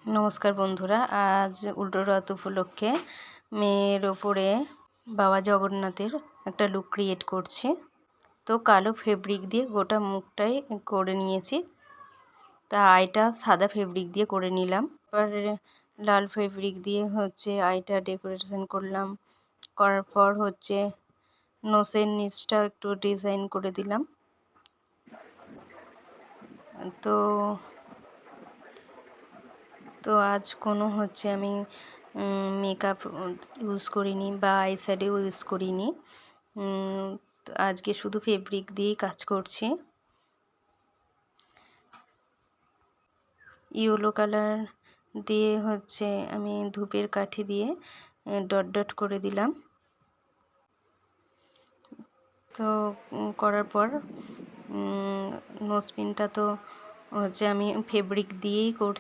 নমস্কার বন্ধুরা, আজ উল্টো রথ উপলক্ষে মেয়ের ওপরে বাবা জগন্নাথের একটা লুক ক্রিয়েট করছি। তো কালো ফেব্রিক দিয়ে গোটা মুখটাই করে নিয়েছি। তা আইটা সাদা ফেব্রিক দিয়ে করে নিলাম। এবার লাল ফেব্রিক দিয়ে আইটা ডেকোরেশন করলাম। করার পর নোসের নিচটা একটু ডিজাইন করে দিলাম। তো তো আজ কোনো আমি মেকআপ ইউজ করিনি বা আই শ্যাডো ইউজ করিনি। তো আজকে শুধু ফেব্রিক দিয়েই কাজ করছি। ইয়েলো কালার দিয়ে আমি ধূপের কাঠি দিয়ে ডট ডট করে দিলাম। তো করার পর নোজপিনটা তো আমি ফেব্রিক দিয়েই করছি।